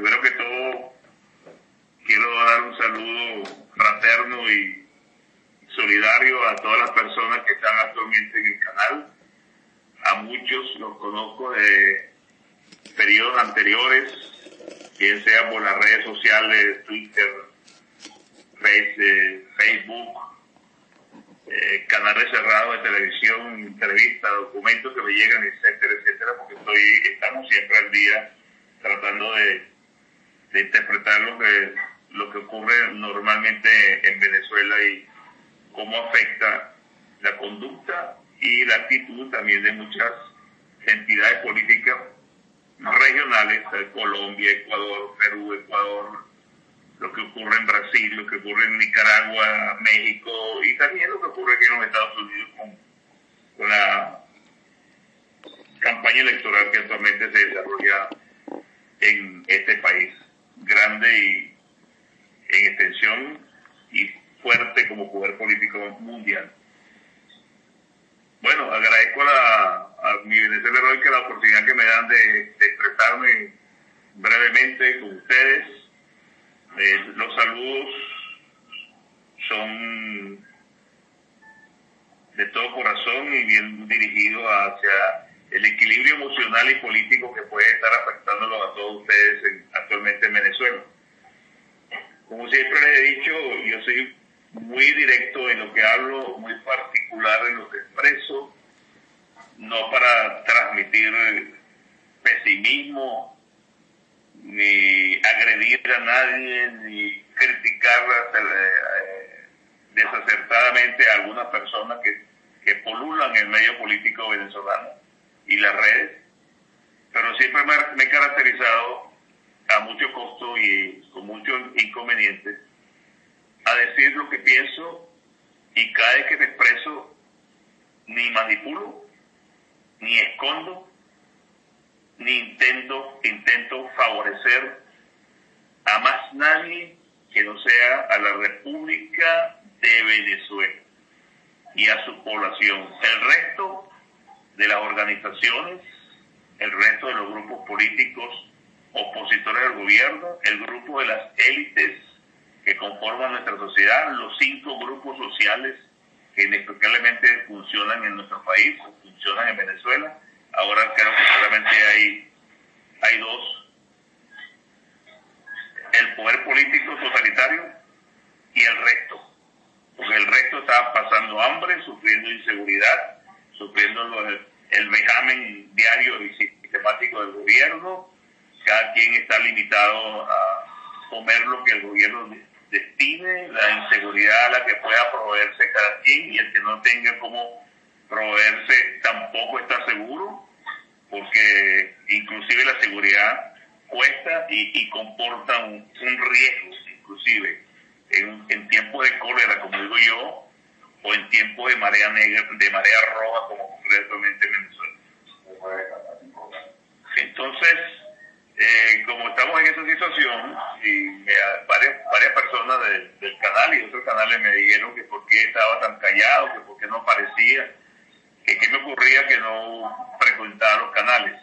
primero que todo, quiero dar un saludo fraterno y solidario a todas las personas que están actualmente en el canal. A muchos los conozco de periodos anteriores, bien sea por las redes sociales, Twitter, Facebook, canales cerrados de televisión, entrevistas, documentos que me llegan, etcétera, etcétera, porque estamos siempre al día tratando de interpretar lo que ocurre normalmente en Venezuela y cómo afecta la conducta y la actitud también de muchas entidades políticas regionales, Colombia, Ecuador, Perú, Ecuador, lo que ocurre en Brasil, lo que ocurre en Nicaragua, México y también lo que ocurre aquí en los Estados Unidos con la campaña electoral que actualmente se desarrolla en este país, grande y en extensión y fuerte como poder político mundial. Bueno, agradezco a mi Venezuela Heroica la oportunidad que me dan de expresarme brevemente con ustedes. Los saludos son de todo corazón y bien dirigidos hacia el equilibrio emocional y político que puede estar afectándolos a todos ustedes actualmente en Venezuela. Como siempre les he dicho, yo soy muy directo en lo que hablo, muy particular en lo que expreso, no para transmitir pesimismo, ni agredir a nadie, ni criticar desacertadamente a algunas personas que polulan el medio político venezolano y las redes, pero siempre me he caracterizado a mucho costo y con muchos inconvenientes a decir lo que pienso, y cada vez que me expreso ni manipulo, ni escondo, ni intento favorecer a más nadie que no sea a la República de Venezuela y a su población. El resto de las organizaciones, el resto de los grupos políticos opositores al gobierno, el grupo de las élites que conforman nuestra sociedad, los 5 grupos sociales que inexplicablemente funcionan en nuestro país, funcionan en Venezuela. Ahora creo que solamente hay 2. El poder político totalitario y el resto. Porque el resto está pasando hambre, sufriendo inseguridad, sufriendo el vejamen diario y sistemático del gobierno. Cada quien está limitado a comer lo que el gobierno destine, la inseguridad a la que pueda proveerse cada quien, y el que no tenga cómo proveerse tampoco está seguro, porque inclusive la seguridad cuesta y comporta un riesgo, inclusive en tiempos de cólera, como digo yo, o en tiempos de marea negra, de marea roja, como ocurre actualmente en Venezuela. Entonces, como estamos en esa situación, y varias personas del canal y otros canales me dijeron que por qué estaba tan callado, que por qué no aparecía, que qué me ocurría que no frecuentaba los canales.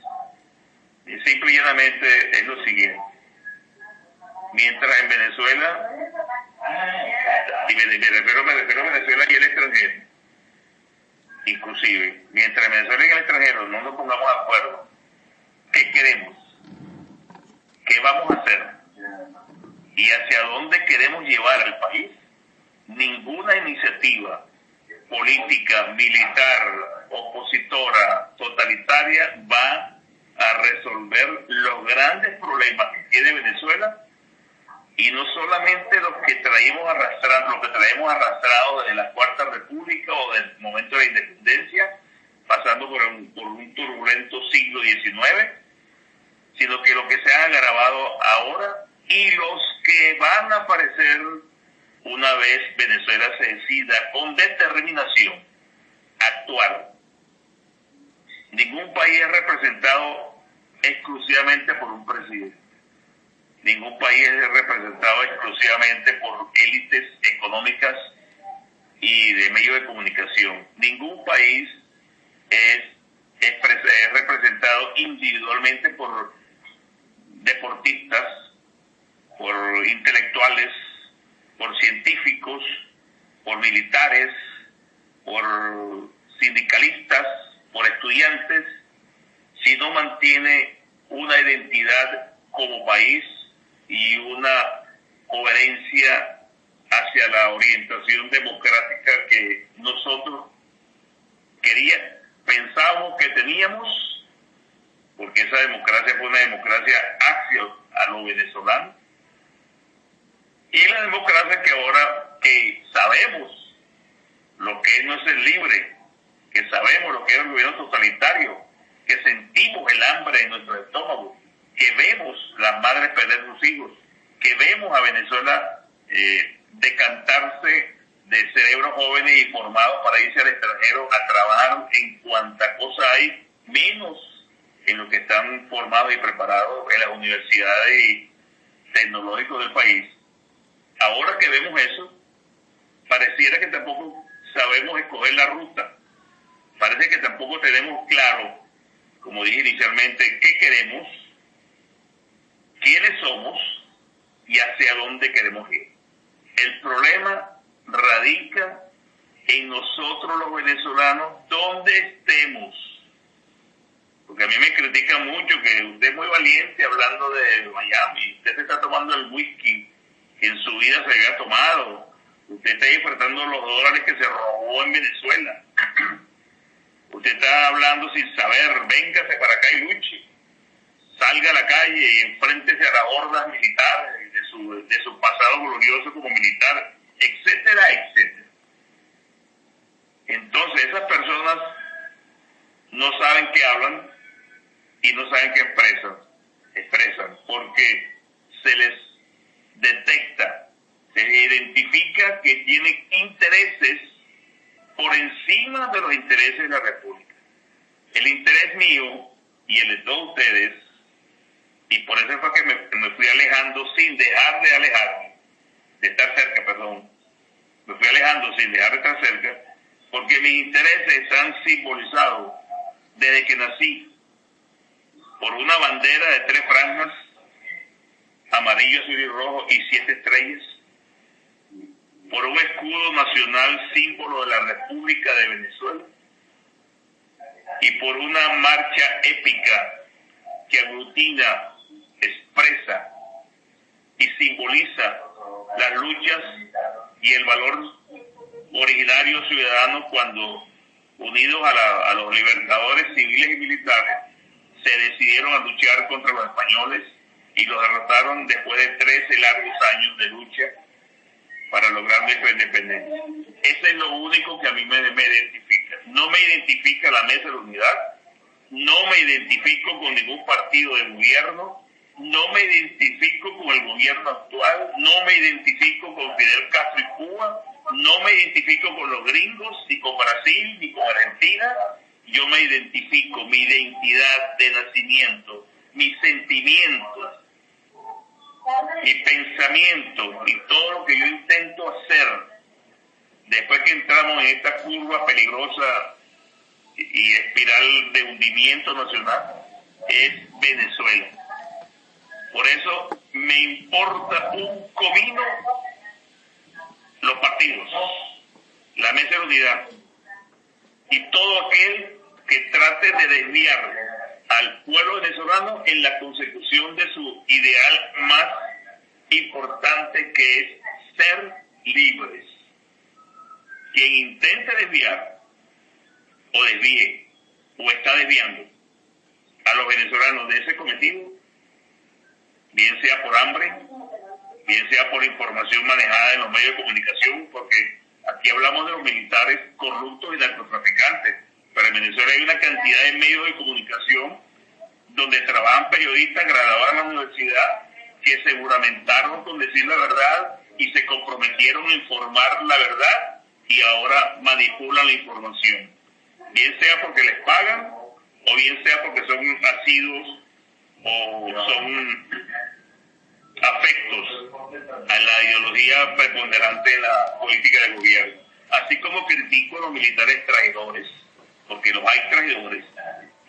Y simple y llanamente es lo siguiente: mientras en Venezuela, y me refiero a Venezuela y el extranjero, inclusive, mientras en Venezuela y el extranjero no nos pongamos de acuerdo, ¿qué queremos? ¿Qué vamos a hacer? ¿Y hacia dónde queremos llevar al país? Ninguna iniciativa política, militar, opositora, totalitaria va a resolver los grandes problemas que tiene Venezuela, y no solamente los que traemos arrastrados desde la Cuarta República o del momento de la independencia, pasando por un turbulento siglo XIX, sino que lo que se ha agravado ahora y los que van a aparecer una vez Venezuela se decida con determinación a actuar. Ningún país es representado exclusivamente por un presidente. Ningún país es representado exclusivamente por élites económicas y de medios de comunicación. Ningún país es representado individualmente por deportistas por intelectuales, por científicos, por militares, por sindicalistas, por estudiantes, si no mantiene una identidad como país y una coherencia hacia la orientación democrática que nosotros pensábamos que teníamos, porque esa democracia fue una democracia hacia a lo venezolano, y la democracia que ahora que sabemos lo que no es ser libre, que sabemos lo que es el gobierno totalitario, que sentimos el hambre en nuestro estómago, que vemos las madres perder sus hijos, que vemos a Venezuela decantarse de cerebros jóvenes y formados para irse al extranjero a trabajar en cuanta cosa hay, menos en lo que están formados y preparados en las universidades y tecnológicos del país. Ahora que vemos eso, pareciera que tampoco sabemos escoger la ruta. Parece que tampoco tenemos claro, como dije inicialmente, qué queremos, quiénes somos y hacia dónde queremos ir. El problema radica en nosotros los venezolanos, donde estemos. Porque a mí me critican mucho que usted es muy valiente hablando de Miami, usted se está tomando el whisky que en su vida se había tomado, usted está disfrutando los dólares que se robó en Venezuela, usted está hablando sin saber, véngase para acá y luche, salga a la calle y enfréntese a las hordas militares de su pasado glorioso como militar, etcétera, etcétera. Entonces esas personas no saben qué hablan y no saben qué expresan, porque se les detecta, se identifica que tienen intereses por encima de los intereses de la República. El interés mío y el de todos ustedes, y por eso fue que me fui alejando sin dejar de alejarme, de estar cerca, perdón, me fui alejando sin dejar de estar cerca, porque mis intereses están simbolizados desde que nací por una bandera de 3 franjas, amarillo, azul y rojo y 7 estrellas, por un escudo nacional símbolo de la República de Venezuela y por una marcha épica que aglutina, expresa y simboliza las luchas y el valor originario ciudadano cuando, unidos a los libertadores civiles y militares, se decidieron a luchar contra los españoles y los derrotaron después de 13 largos años de lucha para lograr nuestra independencia. Eso es lo único que a mí me identifica. No me identifica la Mesa de la Unidad, no me identifico con ningún partido de gobierno, no me identifico con el gobierno actual, no me identifico con Fidel Castro y Cuba, no me identifico con los gringos, ni con Brasil, ni con Argentina. Yo me identifico, mi identidad de nacimiento, mis sentimientos, mi pensamiento y todo lo que yo intento hacer después que entramos en esta curva peligrosa y espiral de hundimiento nacional es Venezuela. Por eso me importa un comino los partidos, la Mesa de la Unidad y todo aquel que trate de desviar al pueblo venezolano en la consecución de su ideal más importante, que es ser libres. Quien intente desviar o desvíe o está desviando a los venezolanos de ese cometido, bien sea por hambre, bien sea por información manejada en los medios de comunicación, porque aquí hablamos de los militares corruptos y narcotraficantes, pero en Venezuela hay una cantidad de medios de comunicación donde trabajan periodistas graduados en la universidad que se juramentaron con decir la verdad y se comprometieron a informar la verdad y ahora manipulan la información, bien sea porque les pagan o bien sea porque son asiduos o son afectos a la ideología preponderante de la política del gobierno. Así como critico a los militares traidores, porque los hay traidores,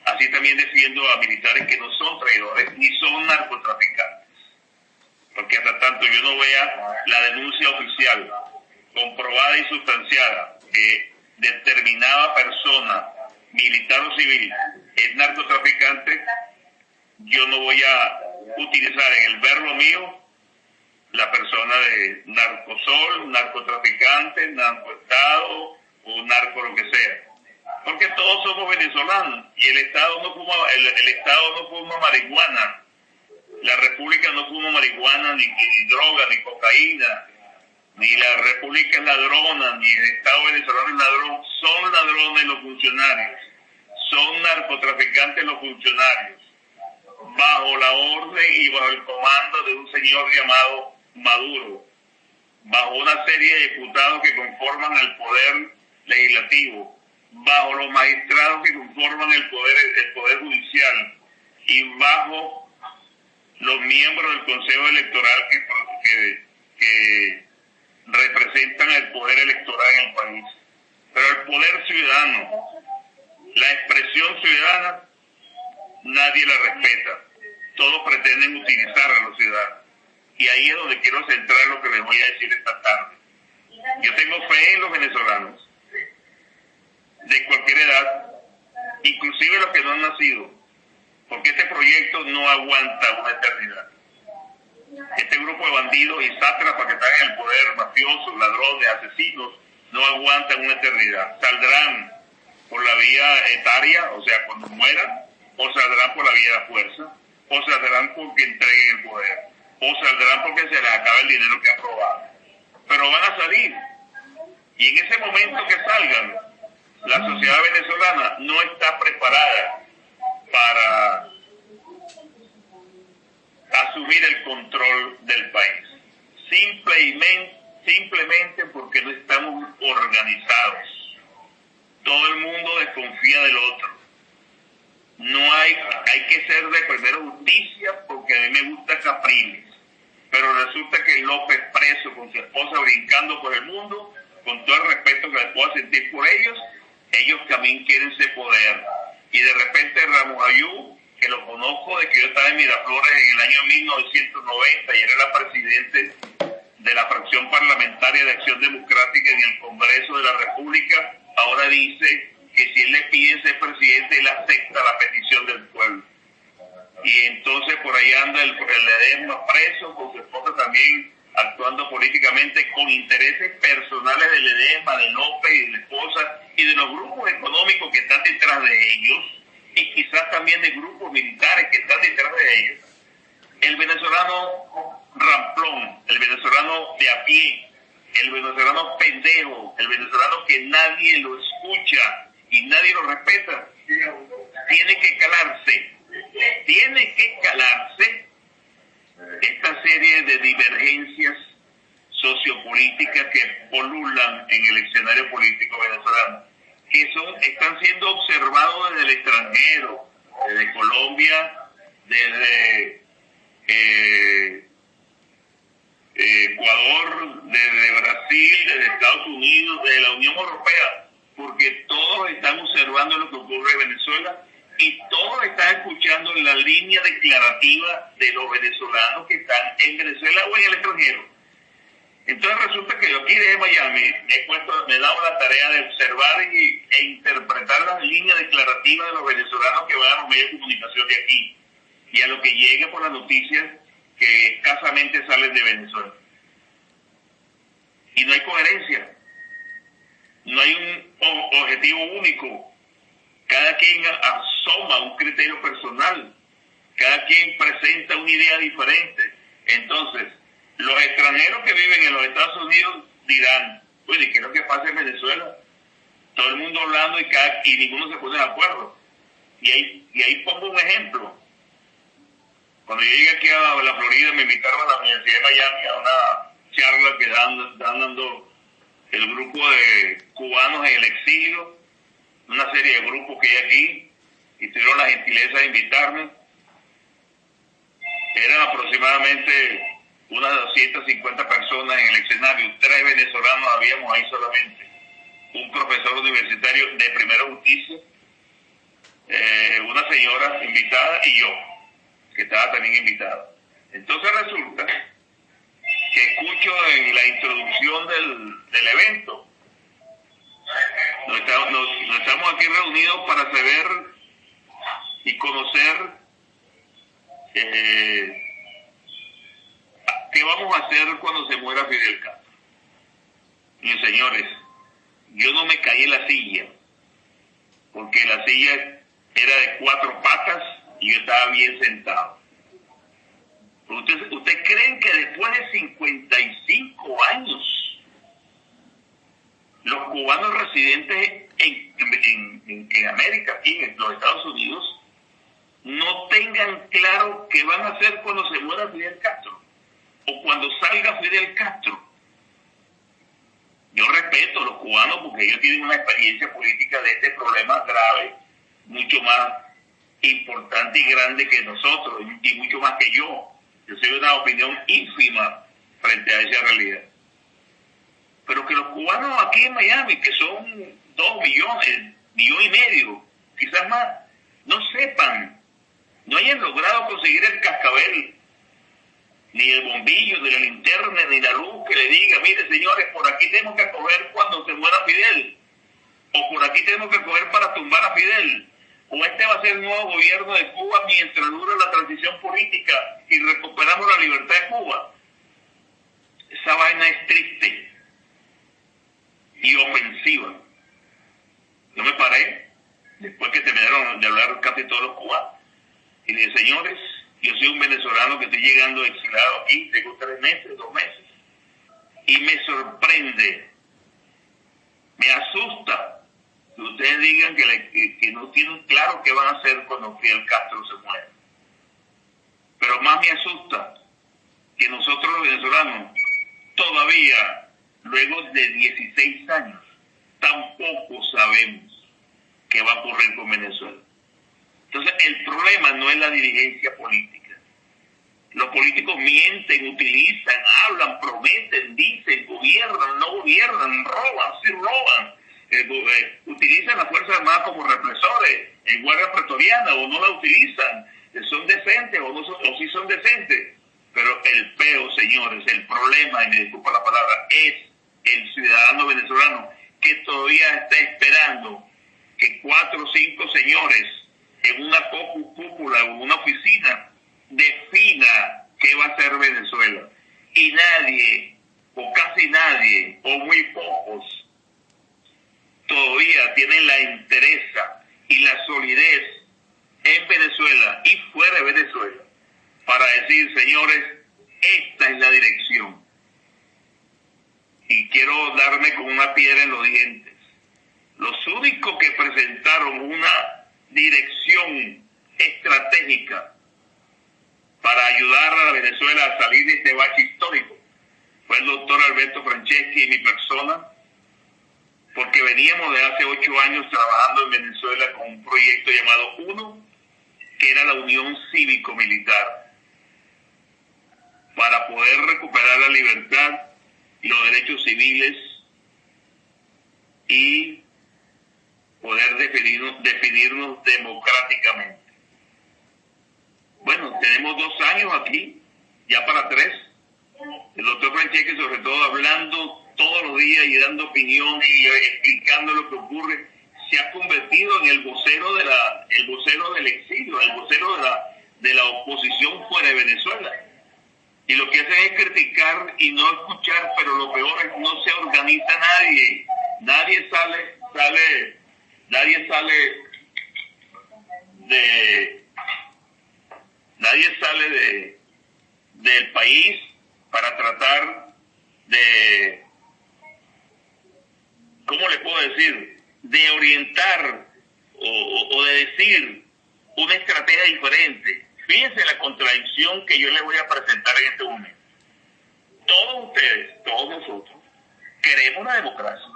así también defiendo a militares que no son traidores ni son narcotraficantes, porque hasta que yo no vea la denuncia oficial comprobada y sustanciada que determinada persona, militar o civil, es narcotraficante, yo no voy a utilizar en el verbo mío la persona de narcosol, narcotraficante, narcoestado o narco lo que sea. Porque todos somos venezolanos y el Estado no fuma, el Estado no fuma marihuana. La República no fuma marihuana, ni droga, ni cocaína, ni la República es ladrona, ni el Estado venezolano es ladrón. Son ladrones los funcionarios, son narcotraficantes los funcionarios, bajo la orden y bajo el comando de un señor llamado Maduro, bajo una serie de diputados que conforman el poder legislativo, bajo los magistrados que conforman el poder judicial y bajo los miembros del Consejo Electoral que representan el poder electoral en el país. Pero el poder ciudadano, la expresión ciudadana, nadie la respeta. Todos pretenden utilizar a los ciudadanos. Y ahí es donde quiero centrar lo que les voy a decir esta tarde. Yo tengo fe en los venezolanos, de cualquier edad, inclusive los que no han nacido, porque este proyecto no aguanta una eternidad. Este grupo de bandidos y sátrapas que están en el poder, mafiosos, ladrones, asesinos, no aguantan una eternidad. Saldrán por la vía etaria, o sea, cuando mueran, o saldrán por la vía de la fuerza, o saldrán porque entreguen el poder, o saldrán porque se les acaba el dinero que han robado. Pero van a salir. Y en ese momento que salgan, la sociedad venezolana no está preparada para asumir el control del país. Simplemente porque no estamos organizados. Todo el mundo desconfía del otro. No hay que ser de primero justicia porque a mí me gusta Capriles. Pero resulta que López preso con su esposa brincando por el mundo, con todo el respeto que les puedo sentir por ellos también quieren ese poder. Y de repente Ramos Ayú, que lo conozco de que yo estaba en Miraflores en el año 1990 y era la presidente de la fracción parlamentaria de Acción Democrática en el Congreso de la República, ahora dice que si él le pide ser presidente, él acepta la petición del pueblo. Y entonces por ahí anda el Ledesma preso, con su esposa también actuando políticamente con intereses personales de Ledesma, de López y de la esposa y de los grupos económicos que están detrás de ellos y quizás también de grupos militares que están detrás de ellos. El venezolano ramplón, el venezolano de a pie, el venezolano pendejo, el venezolano que nadie lo escucha y nadie lo respeta, tiene que calarse esta serie de divergencias sociopolíticas que polulan en el escenario político venezolano, que están siendo observados desde el extranjero, desde Colombia, desde Ecuador, desde Brasil, desde Estados Unidos, desde la Unión Europea, porque todos están observando lo que ocurre en Venezuela y todos están escuchando la línea declarativa de los venezolanos que están en Venezuela o en el extranjero. Entonces resulta que yo aquí desde Miami me he dado la tarea de observar e interpretar las líneas declarativas de los venezolanos que van a los medios de comunicación de aquí y a lo que llegue por las noticias que escasamente salen de Venezuela. Y no hay coherencia, no hay un objetivo único. Cada quien asoma un criterio personal, cada quien presenta una idea diferente. Entonces, los extranjeros que viven en los Estados Unidos dirán, oye, ¿qué es lo que pasa en Venezuela? Todo el mundo hablando y ninguno se pone de acuerdo. Y ahí pongo un ejemplo. Cuando yo llegué aquí a la Florida, me invitaron a la Universidad de Miami a una charla que están dando el grupo de cubanos en el exilio, una serie de grupos que hay aquí, y tuvieron la gentileza de invitarme. Eran aproximadamente unas 250 personas en el escenario, 3 venezolanos habíamos ahí solamente, un profesor universitario de primera justicia, una señora invitada y yo, que estaba también invitado. Entonces resulta dicho en la introducción del evento, nos estamos aquí reunidos para saber y conocer qué vamos a hacer cuando se muera Fidel Castro. Y señores, yo no me caí en la silla, porque la silla era de 4 patas y yo estaba bien sentado. ¿Ustedes creen que después de 55 años los cubanos residentes en América, aquí en los Estados Unidos, no tengan claro qué van a hacer cuando se muera Fidel Castro o cuando salga Fidel Castro? Yo respeto a los cubanos porque ellos tienen una experiencia política de este problema grave, mucho más importante y grande que nosotros, y mucho más que yo. Yo soy de una opinión ínfima frente a esa realidad. Pero que los cubanos aquí en Miami, que son 2 millones, 1,5 millones, quizás más, no sepan, no hayan logrado conseguir el cascabel, ni el bombillo, ni la linterna, ni la luz que le diga, mire señores, por aquí tenemos que coger cuando se muera Fidel, o por aquí tenemos que coger para tumbar a Fidel, o este va a ser el nuevo gobierno de Cuba mientras dura la transición política y recuperamos la libertad de Cuba. Esa vaina es triste y ofensiva. Yo me paré, después que terminaron de hablar casi todos los cubanos, y dije, señores, yo soy un venezolano que estoy llegando exilado aquí, tengo 3 meses, 2 meses, y me sorprende, me asusta que ustedes digan que no tienen claro qué van a hacer cuando Fidel Castro se muera. Pero más me asusta que nosotros los venezolanos todavía, luego de 16 años, tampoco sabemos qué va a ocurrir con Venezuela. Entonces, el problema no es la dirigencia política. Los políticos mienten, utilizan, hablan, prometen, dicen, gobiernan, no gobiernan, roban, sí roban. Utilizan la Fuerza Armada como represores en guardia pretoriana o no la utilizan. Son decentes o sí son decentes. Pero el peo, señores, el problema, y me disculpa la palabra, es el ciudadano venezolano que todavía está esperando que 4 o 5 señores en una cúpula o en una oficina defina qué va a hacer Venezuela. Y nadie, o casi nadie, o muy pocos, todavía tienen la entereza y la solidez en Venezuela y fuera de Venezuela para decir, señores, esta es la dirección. Y quiero darme con una piedra en los dientes. Los únicos que presentaron una dirección estratégica para ayudar a Venezuela a salir de este bache histórico fue el doctor Alberto Franceschi y mi persona, porque veníamos de hace 8 años trabajando en Venezuela con un proyecto llamado UNO, que era la Unión Cívico-Militar, para poder recuperar la libertad y los derechos civiles y poder definirnos democráticamente. Bueno, tenemos 2 años aquí, ya para 3. El doctor Franceschi, sobre todo, hablando todos los días y dando opiniones y explicando lo que ocurre, se ha convertido en el vocero del exilio, el vocero de la oposición fuera de Venezuela. Y lo que hacen es criticar y no escuchar, pero lo peor es que no se organiza nadie. Nadie sale del país para tratar de, ¿cómo le puedo decir?, de orientar o de decir una estrategia diferente. Fíjense la contradicción que yo les voy a presentar en este momento. Todos ustedes, todos nosotros, queremos la democracia.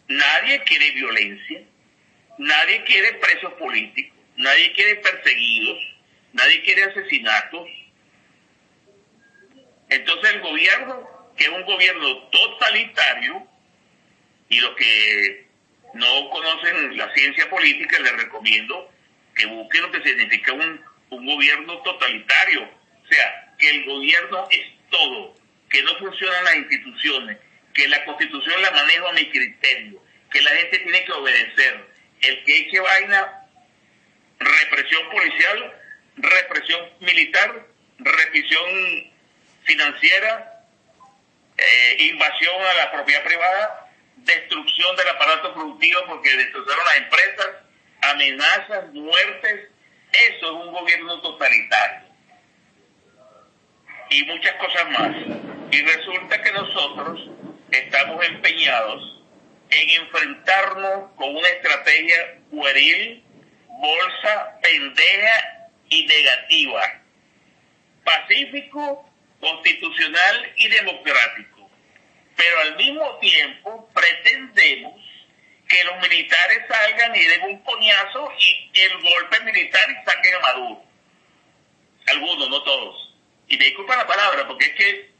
Nadie quiere violencia, nadie quiere presos políticos, nadie quiere perseguidos, nadie quiere asesinatos. Entonces el gobierno, que es un gobierno totalitario, y los que no conocen la ciencia política, les recomiendo que busquen lo que significa un gobierno totalitario. O sea, que el gobierno es todo que no funcionan las instituciones, que la Constitución la manejo a mi criterio, que la gente tiene que obedecer. El que eche vaina, represión policial, represión militar, represión financiera, invasión a la propiedad privada, destrucción del aparato productivo porque destrozaron las empresas, amenazas, muertes. Eso es un gobierno totalitario. Y muchas cosas más. Y resulta que nosotros estamos empeñados en enfrentarnos con una estrategia pueril, bolsa, pendeja y negativa. Pacífico, constitucional y democrático. Pero al mismo tiempo pretendemos que los militares salgan y den un coñazo y el golpe militar y saquen a Maduro. Algunos, no todos. Y me disculpan la palabra, porque es que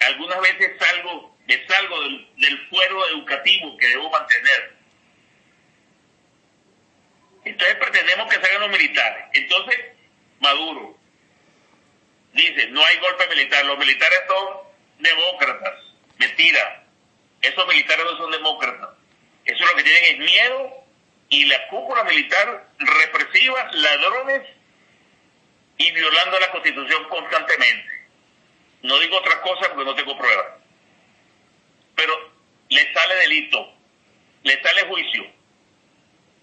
algunas veces me salgo del fuero educativo que debo mantener. Entonces pretendemos que salgan los militares. Entonces, Maduro dice, no hay golpe militar, los militares son demócratas. Mentira, esos militares no son demócratas. Eso lo que tienen es miedo y la cúpula militar represiva, ladrones y violando la Constitución constantemente. No digo otra cosa porque no tengo pruebas. Pero le sale delito, le sale juicio.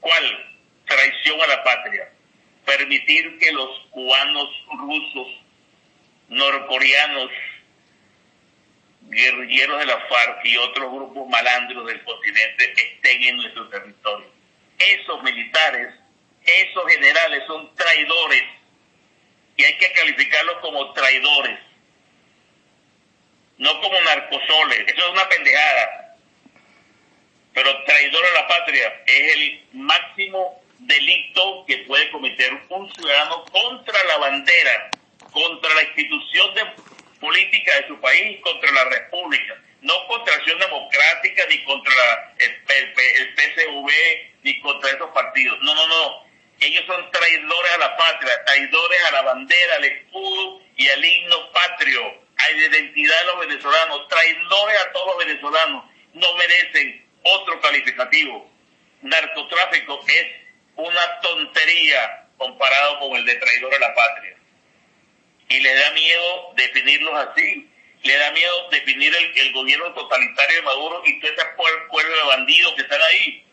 ¿Cuál? Traición a la patria. Permitir que los cubanos, rusos, norcoreanos, guerrilleros de la FARC y otros grupos malandros del continente estén en nuestro territorio. Esos militares, esos generales son traidores y hay que calificarlos como traidores, no como narcosoles. Eso es una pendejada. Pero traidor a la patria es el máximo delito que puede cometer un ciudadano contra la bandera, contra la institución política de su país, contra la república, no contra Acción Democrática, ni contra el PSV, ni contra esos partidos. No. Ellos son traidores a la patria, traidores a la bandera, al escudo y al himno patrio, a la identidad de los venezolanos, traidores a todos los venezolanos. No merecen otro calificativo. Narcotráfico es una tontería comparado con el de traidor a la patria. Y le da miedo definirlos así. Le da miedo definir el gobierno totalitario de Maduro y todo ese pueblo de bandidos que están ahí.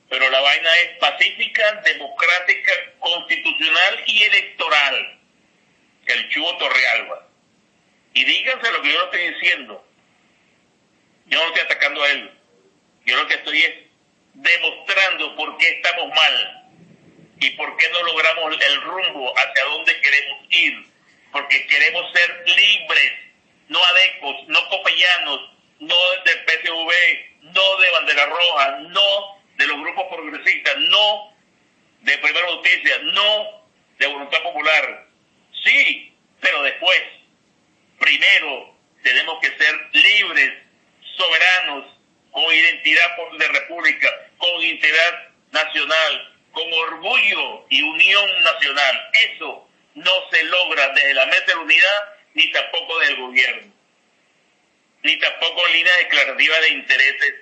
Pero la vaina es pacífica, democrática, constitucional y electoral. El Chugo Torrealba. Y díganse lo que yo lo estoy diciendo. Yo no estoy atacando a él. Yo lo que estoy es demostrando por qué estamos mal y por qué no logramos el rumbo hacia dónde queremos ir. Porque queremos ser libres, no adecos, no copellanos, no del PSV, no de Bandera Roja, no de los grupos progresistas, no de Primera Justicia, no de Voluntad Popular. Sí, pero después, primero, tenemos que ser libres, soberanos, con identidad de república, con identidad nacional, con orgullo y unión nacional. Eso no se logra desde la mesa de la unidad, ni tampoco del gobierno, ni tampoco en líneas declarativas de intereses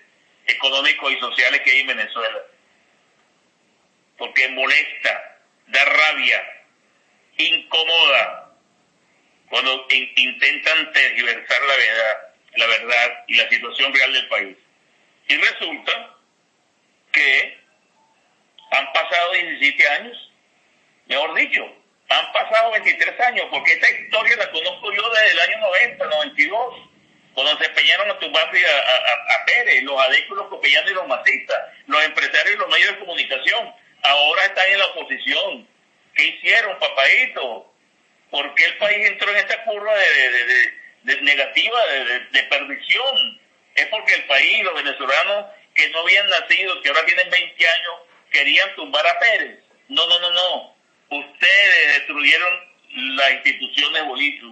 económicos y sociales que hay en Venezuela. Porque molesta, da rabia, incomoda cuando intentan tergiversar la verdad y la situación real del país. Y resulta que han pasado 17 años, mejor dicho, han pasado 23 años, porque esta historia la conozco yo desde el año 90, 92, cuando se empeñaron a tumbar a Pérez, los adecos, los copellanos y los masistas, los empresarios y los medios de comunicación. Ahora están en la oposición. ¿Qué hicieron, papadito? ¿Por qué el país entró en esta curva de negativa, de perdición? Es porque el país, los venezolanos que no habían nacido, que ahora tienen 20 años, querían tumbar a Pérez. No. Ustedes destruyeron las instituciones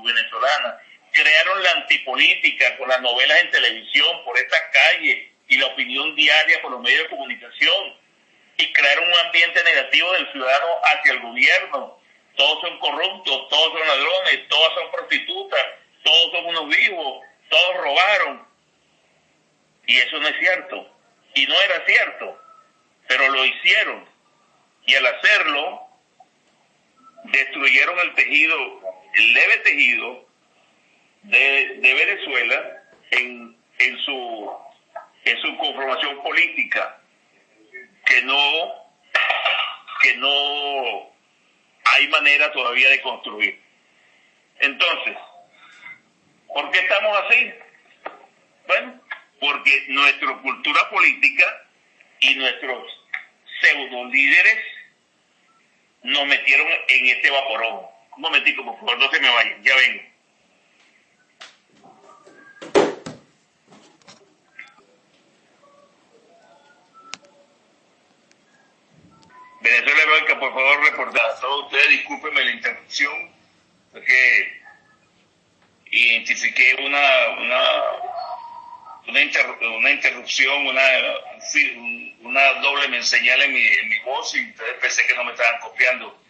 venezolanas, crearon la antipolítica con las novelas en televisión, por estas calles, y la opinión diaria por los medios de comunicación, y crearon un ambiente negativo del ciudadano hacia el gobierno. todos son corruptos, todos son ladrones, todas son prostitutas, todos son unos vivos, todos robaron. Y eso no es cierto. Y no era cierto, pero lo hicieron. Y al hacerlo, destruyeron el tejido, el leve tejido de Venezuela en su conformación política, que no hay manera todavía de construir. Entonces, ¿por qué estamos así? Bueno, porque nuestra cultura política y nuestros pseudo líderes nos metieron en este vaporón. Un momentico, por favor, no se me vayan, ya vengo. Venezuela Heroica, por favor, reportar. A todos ustedes, discúlpenme la interrupción, porque identifiqué una interrupción, una doble señal en mi voz, y entonces pensé que no me estaban copiando.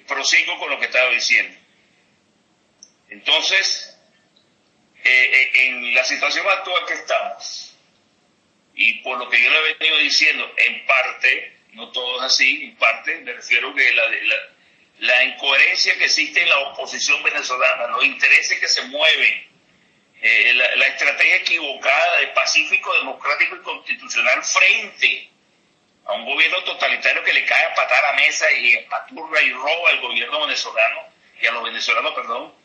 Prosigo con lo que estaba diciendo. Entonces, en la situación actual que estamos, y por lo que yo le he venido diciendo, en parte, no todo es así, en parte, me refiero que la incoherencia que existe en la oposición venezolana, los intereses que se mueven, la estrategia equivocada de pacífico, democrático y constitucional frente a un gobierno totalitario que le cae a patar a mesa y paturra y roba al gobierno venezolano, y a los venezolanos, perdón,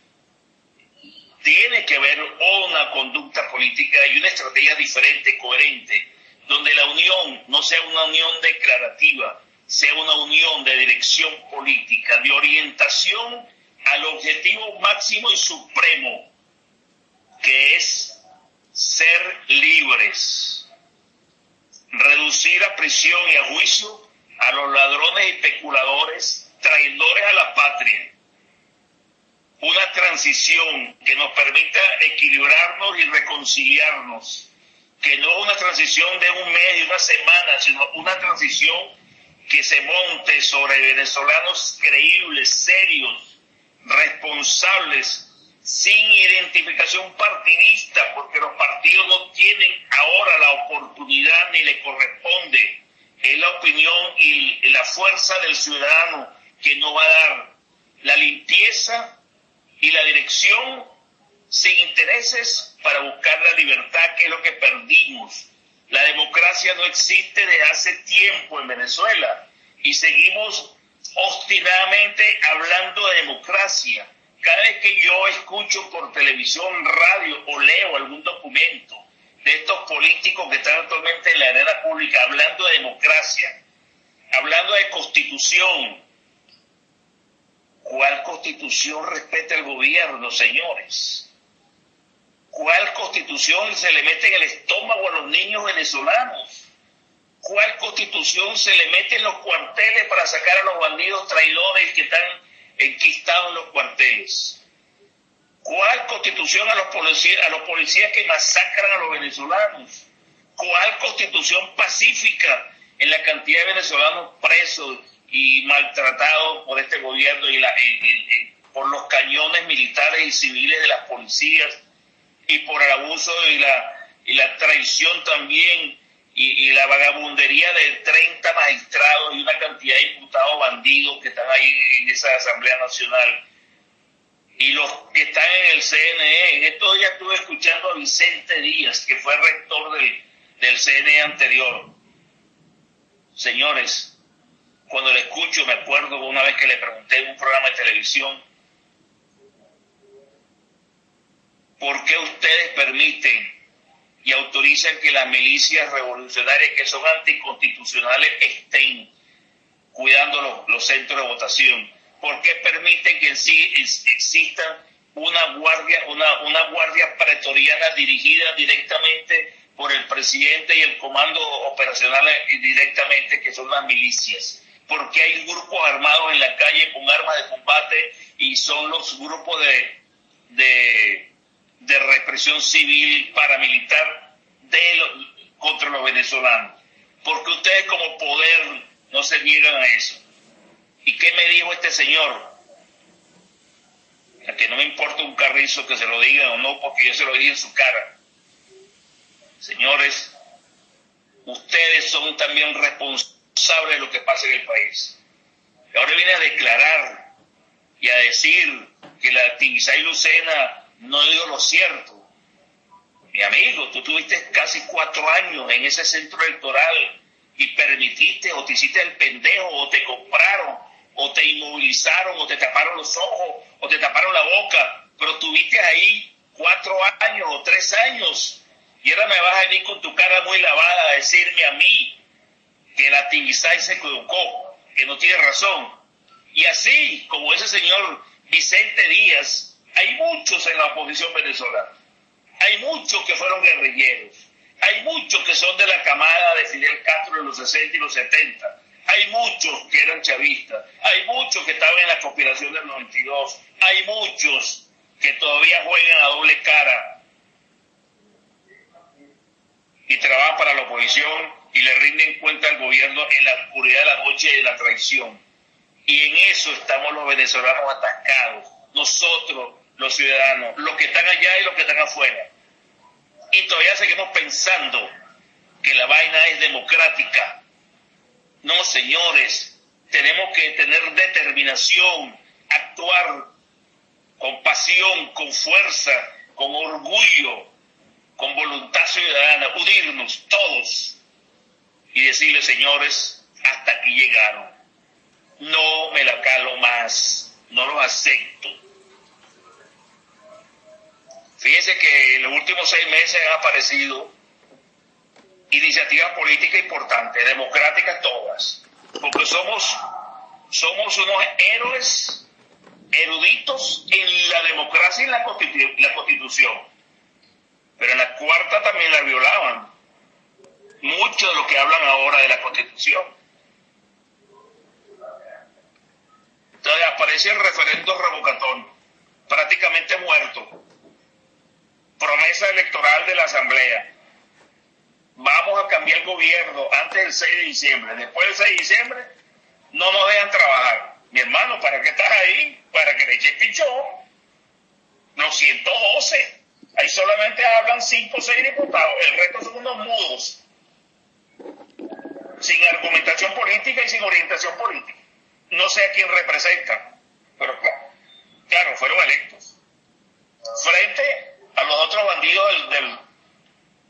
tiene que haber una conducta política y una estrategia diferente, coherente, donde la unión no sea una unión declarativa, sea una unión de dirección política, de orientación al objetivo máximo y supremo, que es ser libres, reducir a prisión y a juicio a los ladrones y especuladores, traidores a la patria, una transición que nos permita equilibrarnos y reconciliarnos, que no es una transición de un mes y una semana, sino una transición que se monte sobre venezolanos creíbles, serios, responsables, sin identificación partidista, porque los partidos no tienen ahora la oportunidad ni le corresponde. Es la opinión y la fuerza del ciudadano que nos va a dar la limpieza y la dirección sin intereses para buscar la libertad, que es lo que perdimos. La democracia no existe desde hace tiempo en Venezuela y seguimos obstinadamente hablando de democracia. Cada vez que yo escucho por televisión, radio o leo algún documento de estos políticos que están actualmente en la arena pública hablando de democracia, hablando de constitución, ¿cuál constitución respeta el gobierno, señores? ¿Cuál constitución se le mete en el estómago a los niños venezolanos? ¿Cuál constitución se le mete en los cuarteles para sacar a los bandidos traidores que están enquistados en los cuarteles? ¿Cuál constitución a los policías que masacran a los venezolanos? ¿Cuál constitución pacífica en la cantidad de venezolanos presos y maltratados por este gobierno y por los cañones militares y civiles de las policías, y por el abuso y la traición también y la vagabundería de 30 magistrados y una cantidad de diputados bandidos que están ahí en esa Asamblea Nacional? Y los que están en el CNE, en estos días estuve escuchando a Vicente Díaz, que fue rector del CNE anterior. Señores, cuando le escucho me acuerdo una vez que le pregunté en un programa de televisión, ¿por qué ustedes permiten y autorizan que las milicias revolucionarias que son anticonstitucionales estén cuidando los centros de votación? ¿Por qué permiten que en sí exista una guardia pretoriana dirigida directamente por el presidente y el comando operacional directamente, que son las milicias? ¿Por qué hay grupos armados en la calle con armas de combate y son los grupos de represión civil paramilitar contra los venezolanos? Porque ustedes como poder no se niegan a eso. ¿Y qué me dijo este señor? Carrizo que se lo digan o no, porque yo se lo dije en su cara. Señores, ustedes son también responsables de lo que pasa en el país. Y ahora viene a declarar y a decir que la Tibisay Lucena no dijo lo cierto. Mi amigo, tú tuviste casi 4 años en ese centro electoral y permitiste o te hiciste el pendejo o te compraron o te inmovilizaron o te taparon los ojos o te taparon la boca, pero tuviste ahí 4 años o 3 años y ahora me vas a venir con tu cara muy lavada a decirme a mí que la Tibisay se equivocó, que no tiene razón. Y así como ese señor Vicente Díaz, hay muchos en la oposición venezolana. Hay muchos que fueron guerrilleros. Hay muchos que son de la camada de Fidel Castro de los 60 y los 70. Hay muchos que eran chavistas. Hay muchos que estaban en la conspiración del 92. Hay muchos que todavía juegan a doble cara y trabajan para la oposición y le rinden cuenta al gobierno en la oscuridad de la noche de la traición. Y en eso estamos los venezolanos atascados. Nosotros, los ciudadanos, los que están allá y los que están afuera. Y todavía seguimos pensando que la vaina es democrática. No, señores, tenemos que tener determinación, actuar con pasión, con fuerza, con orgullo, con voluntad ciudadana, unirnos todos y decirle, señores, hasta aquí llegaron. No me la calo más, no los acepto. Fíjense que en los últimos 6 meses han aparecido iniciativas políticas importantes, democráticas todas, porque somos unos héroes eruditos en la democracia y en la Constitución, pero en la cuarta también la violaban, mucho de lo que hablan ahora de la Constitución. Entonces aparece el referendo revocatorio, prácticamente muerto. Promesa electoral de la Asamblea. Vamos a cambiar el gobierno antes del 6 de diciembre. Después del 6 de diciembre no nos dejan trabajar. Mi hermano, ¿para qué estás ahí? Para que le eches pichón. Los 112. Ahí solamente hablan 5 o 6 diputados. El resto son unos mudos. Sin argumentación política y sin orientación política. No sé a quién representan. Pero claro, fueron electos. Frente a los otros bandidos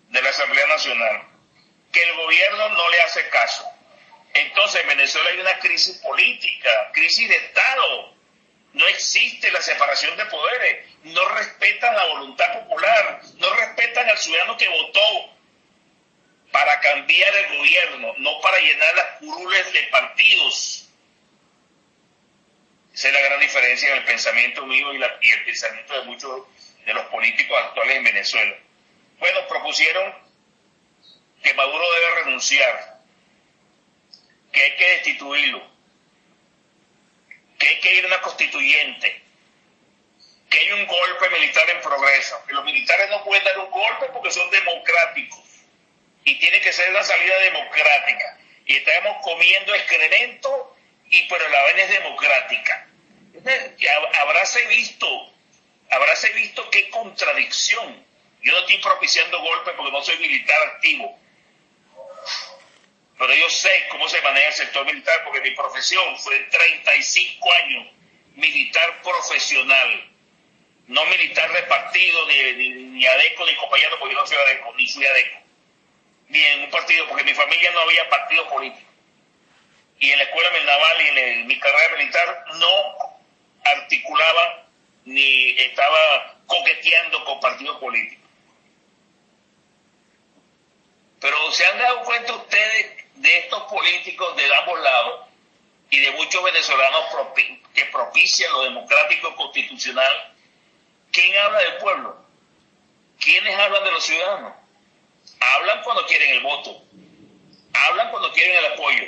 de la Asamblea Nacional, que el gobierno no le hace caso. Entonces en Venezuela hay una crisis política, crisis de Estado. No existe la separación de poderes, no respetan la voluntad popular, no respetan al ciudadano que votó para cambiar el gobierno, no para llenar las curules de partidos. Esa es la gran diferencia en el pensamiento mío y el pensamiento de muchos de los políticos actuales en Venezuela. Bueno, propusieron que Maduro debe renunciar, que hay que destituirlo, que hay que ir a una constituyente, que hay un golpe militar en progreso, que los militares no pueden dar un golpe porque son democráticos y tiene que ser una salida democrática. Y estamos comiendo excremento, pero la vaina es democrática. Habráse visto qué contradicción. Yo no estoy propiciando golpes porque no soy militar activo, pero yo sé cómo se maneja el sector militar porque mi profesión fue 35 años militar profesional, no militar de partido, ni adeco, ni compañero, porque yo no soy adeco, ni fui adeco, ni en un partido, porque en mi familia no había partido político. Y en la escuela naval y en mi carrera militar no articulaba ni estaba coqueteando con partidos políticos. Pero ¿se han dado cuenta ustedes de estos políticos de ambos lados y de muchos venezolanos que propician lo democrático constitucional? ¿Quién habla del pueblo? ¿Quiénes hablan de los ciudadanos? Hablan cuando quieren el voto, hablan cuando quieren el apoyo,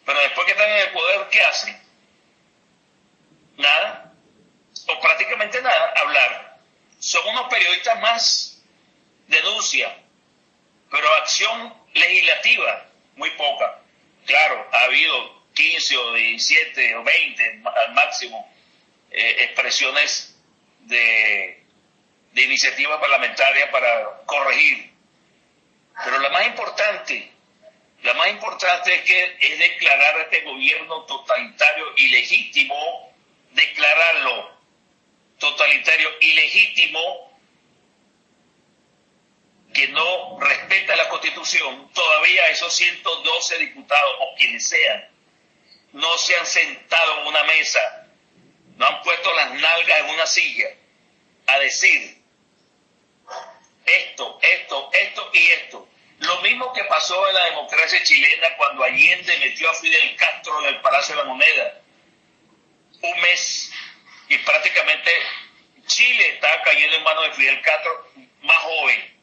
pero después que están en el poder, ¿qué hacen? Nada, o prácticamente nada, hablar. Son unos periodistas más, denuncia, pero acción legislativa, muy poca. Claro, ha habido 15 o 17 o 20 al máximo expresiones de iniciativa parlamentaria para corregir. Pero la más importante es que es declarar a este gobierno totalitario ilegítimo, declararlo totalitario ilegítimo, que no respeta la Constitución. Todavía esos 112 diputados o quienes sean no se han sentado en una mesa, no han puesto las nalgas en una silla a decir esto y esto. Lo mismo que pasó en la democracia chilena cuando Allende metió a Fidel Castro en el Palacio de la Moneda. Un mes y prácticamente Chile estaba cayendo en manos de Fidel Castro, más joven,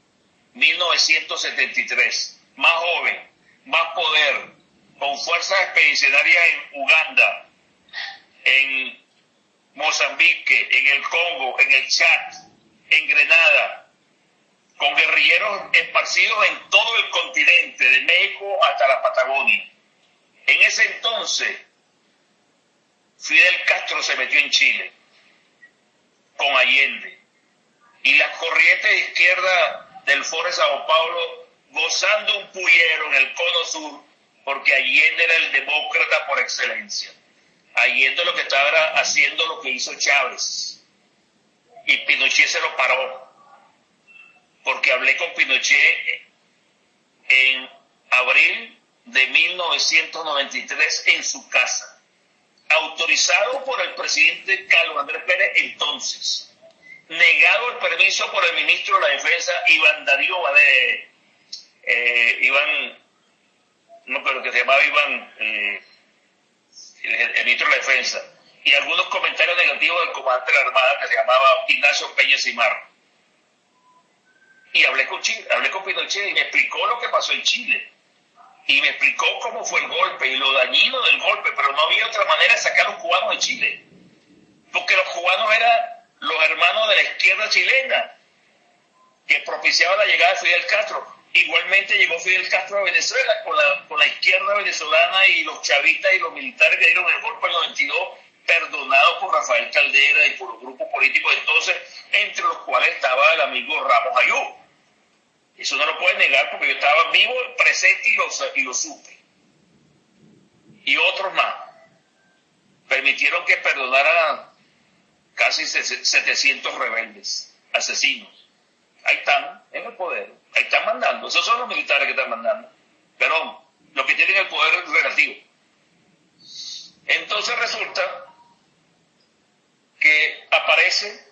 1973, más joven, más poder, con fuerzas expedicionarias en Uganda, en Mozambique, en el Congo, en el Chad, en Grenada, con guerrilleros esparcidos en todo el continente, de México hasta la Patagonia. En ese entonces, Fidel Castro se metió en Chile con Allende, y las corrientes de izquierda del Foro de Sao Paulo gozando un pullero en el cono sur, porque Allende era el demócrata por excelencia. Allende lo que estaba era haciendo lo que hizo Chávez, y Pinochet se lo paró, porque hablé con Pinochet en abril de 1993 en su casa, autorizado por el presidente Carlos Andrés Pérez entonces, negado el permiso por el ministro de la Defensa Iván Darío el ministro de la Defensa, y algunos comentarios negativos del comandante de la Armada que se llamaba Ignacio Peña Simar. Y hablé con Pinochet y me explicó lo que pasó en Chile. Y me explicó cómo fue el golpe y lo dañino del golpe, pero no había otra manera de sacar a los cubanos de Chile. Porque los cubanos eran los hermanos de la izquierda chilena que propiciaban la llegada de Fidel Castro. Igualmente llegó Fidel Castro a Venezuela con la izquierda venezolana y los chavistas y los militares que dieron el golpe en el 92, perdonados por Rafael Caldera y por los grupos políticos de entonces, entre los cuales estaba el amigo Ramos Ayú. Eso no lo pueden negar porque yo estaba vivo, presente y lo supe. Y otros más permitieron que perdonaran casi 700 rebeldes, asesinos. Ahí están en el poder, ahí están mandando. Esos son los militares que están mandando. Pero los que tienen el poder relativo. Entonces resulta que aparece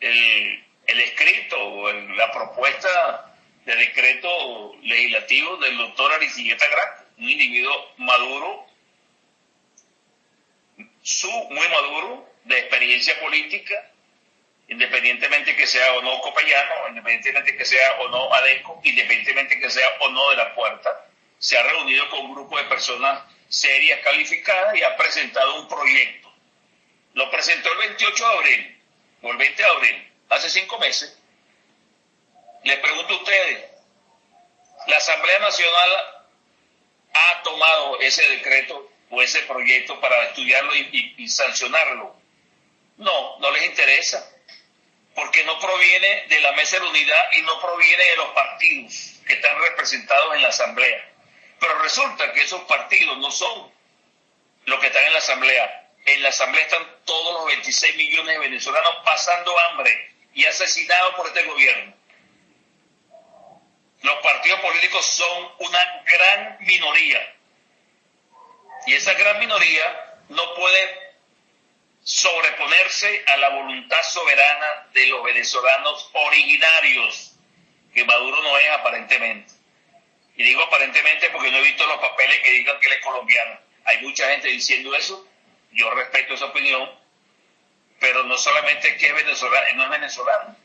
el escrito o la propuesta de decreto legislativo del doctor Aristilleta Grande, un individuo maduro, muy maduro, de experiencia política, independientemente que sea o no copayano, independientemente que sea o no ADECO, independientemente que sea o no de la Puerta, se ha reunido con un grupo de personas serias, calificadas, y ha presentado un proyecto. Lo presentó el 28 de abril, o el 20 de abril, hace 5 meses. Les pregunto a ustedes, ¿la Asamblea Nacional ha tomado ese decreto o ese proyecto para estudiarlo y sancionarlo? No, no les interesa, porque no proviene de la Mesa de la Unidad y no proviene de los partidos que están representados en la Asamblea. Pero resulta que esos partidos no son los que están en la Asamblea. En la Asamblea están todos los 26 millones de venezolanos pasando hambre y asesinados por este gobierno. Los partidos políticos son una gran minoría. Y esa gran minoría no puede sobreponerse a la voluntad soberana de los venezolanos originarios, que Maduro no es aparentemente. Y digo aparentemente porque no he visto los papeles que digan que él es colombiano. Hay mucha gente diciendo eso, yo respeto esa opinión, pero no solamente es que es venezolano, no es venezolano.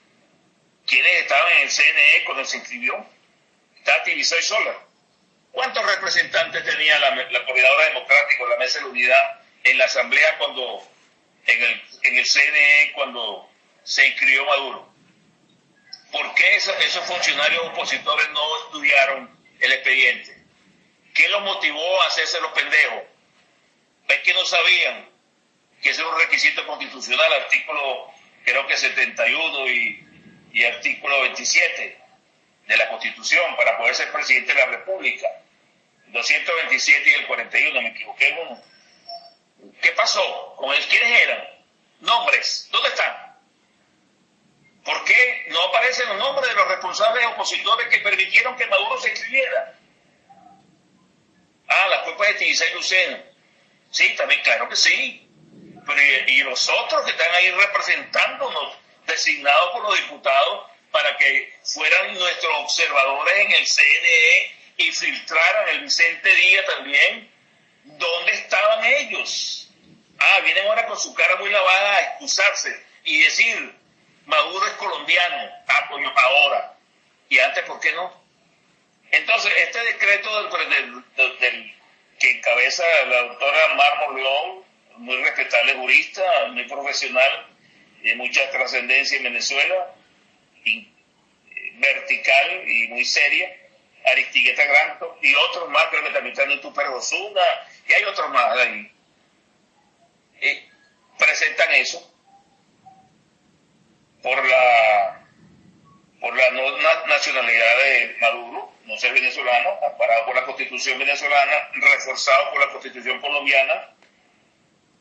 ¿Quiénes estaban en el CNE cuando se inscribió? Está Tibisay Sola. ¿Cuántos representantes tenía la Coordinadora Democrática, la Mesa de la Unidad, en la Asamblea en el CNE cuando se inscribió Maduro? ¿Por qué esos funcionarios opositores no estudiaron el expediente? ¿Qué los motivó a hacerse los pendejos? ¿Es que no sabían que ese es un requisito constitucional, artículo creo que 71 y artículo 27 de la Constitución para poder ser presidente de la República. 227 y el 41, me equivoqué en uno. ¿Qué pasó con él? ¿Quiénes eran? Nombres, ¿dónde están? ¿Por qué no aparecen los nombres de los responsables opositores que permitieron que Maduro se inscribiera? La culpa es de Tizay Lucena. Sí, también, claro que sí. Pero y los otros que están ahí representándonos, designados por los diputados para que fueran nuestros observadores en el CNE y filtraran el Vicente Díaz también, ¿dónde estaban ellos? Vienen ahora con su cara muy lavada a excusarse y decir, Maduro es colombiano, coño, ahora. Y antes, ¿por qué no? Entonces, este decreto del que encabeza la doctora Mármol León, muy respetable jurista, muy profesional, de mucha trascendencia en Venezuela, vertical y muy seria, Aristigueta Granto y otros más, creo que también están en Tuper Osuna, y hay otros más ahí. Presentan eso por la no nacionalidad de Maduro, no ser venezolano, amparado por la Constitución venezolana, reforzado por la Constitución colombiana.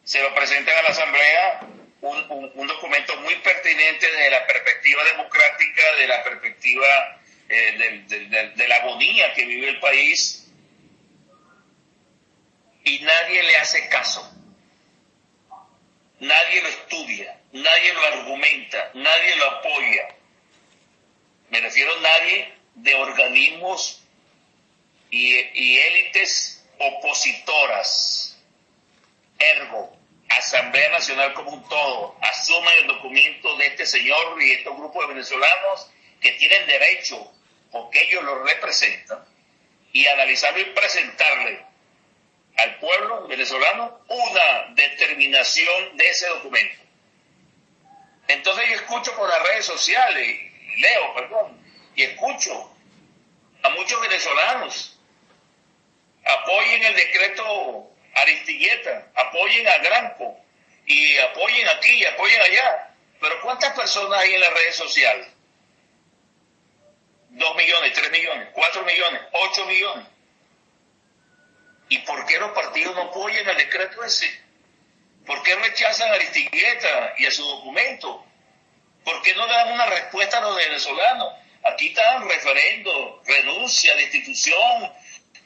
Se lo presentan a la Asamblea un documento muy pertinente desde la perspectiva democrática, de la perspectiva de la agonía que vive el país, y nadie le hace caso, nadie lo estudia, nadie lo argumenta, nadie lo apoya. Me refiero a nadie de organismos y élites opositoras. Ergo, Asamblea Nacional como un todo, asumen el documento de este señor y estos grupos de venezolanos que tienen derecho, porque ellos lo representan, y analizarlo y presentarle al pueblo venezolano una determinación de ese documento. Entonces yo escucho por las redes sociales, y escucho a muchos venezolanos, apoyen el decreto Aristigueta, apoyen a Granco, y apoyen aquí, y apoyen allá. Pero ¿cuántas personas hay en las redes sociales? 2 millones, 3 millones, 4 millones, 8 millones. ¿Y por qué los partidos no apoyan el decreto ese? ¿Por qué rechazan a Aristigueta y a su documento? ¿Por qué no le dan una respuesta a los venezolanos? Aquí están referendo, renuncia, destitución,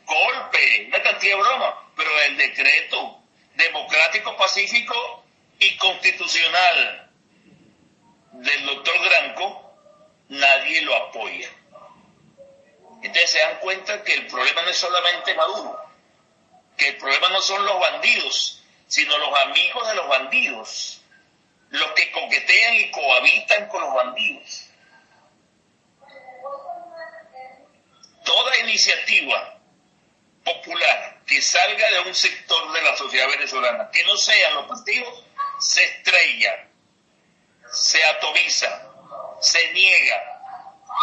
golpe, una cantidad de bromas, pero el decreto democrático, pacífico y constitucional del doctor Granco, nadie lo apoya. Entonces se dan cuenta que el problema no es solamente Maduro, que el problema no son los bandidos, sino los amigos de los bandidos, los que coquetean y cohabitan con los bandidos. Toda iniciativa popular que salga de un sector de la sociedad venezolana, que no sean los partidos, se estrella, se atomiza, se niega.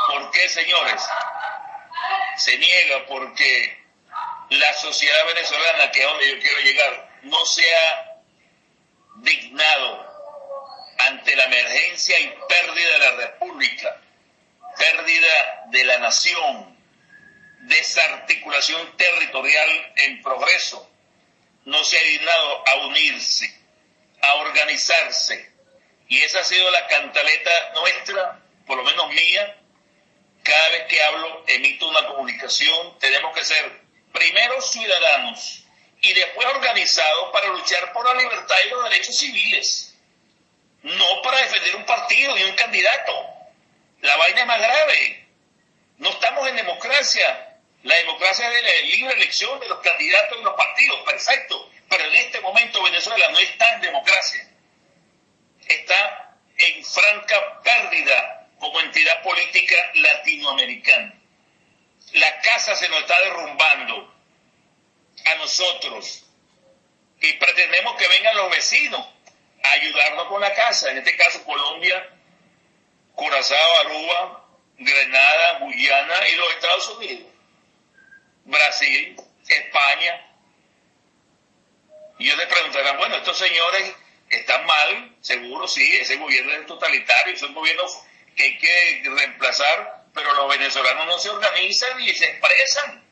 ¿Por qué, señores? Se niega porque la sociedad venezolana, que es donde yo quiero llegar, no se ha dignado ante la emergencia y pérdida de la República, pérdida de la nación, desarticulación territorial en progreso, no se ha dignado a unirse, a organizarse. Y esa ha sido la cantaleta nuestra, por lo menos mía. Cada vez que hablo, emito una comunicación. Tenemos que ser primero ciudadanos y después organizados para luchar por la libertad y los derechos civiles, no para defender un partido ni un candidato. La vaina es más grave. No estamos en democracia. La democracia es de la libre elección de los candidatos y los partidos, perfecto. Pero en este momento Venezuela no está en democracia. Está en franca pérdida como entidad política latinoamericana. La casa se nos está derrumbando a nosotros y pretendemos que vengan los vecinos a ayudarnos con la casa. En este caso Colombia, Curazao, Aruba, Grenada, Guyana y los Estados Unidos, Brasil, España. Y ellos les preguntarán, bueno, estos señores Están mal, seguro, sí, ese gobierno es totalitario, es un gobierno que hay que reemplazar, pero los venezolanos no se organizan y se expresan.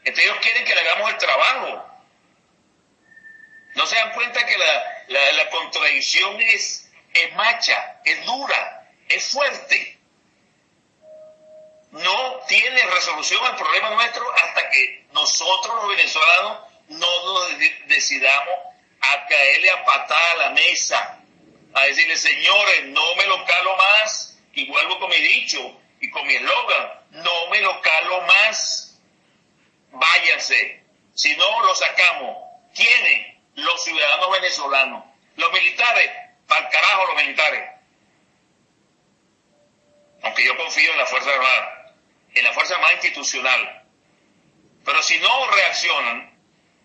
Entonces ellos quieren que le hagamos el trabajo. No se dan cuenta que la contradicción es macha, es dura, es fuerte. No tiene resolución al problema nuestro hasta que nosotros los venezolanos no nos decidamos a caerle a patada a la mesa, a decirle, señores, no me lo calo más, y vuelvo con mi dicho y con mi eslogan, no me lo calo más, váyanse, si no lo sacamos. ¿Quiénes? Los ciudadanos venezolanos. Los militares, para el carajo los militares. Aunque yo confío en la Fuerza Armada, en la Fuerza Armada institucional. Pero si no reaccionan,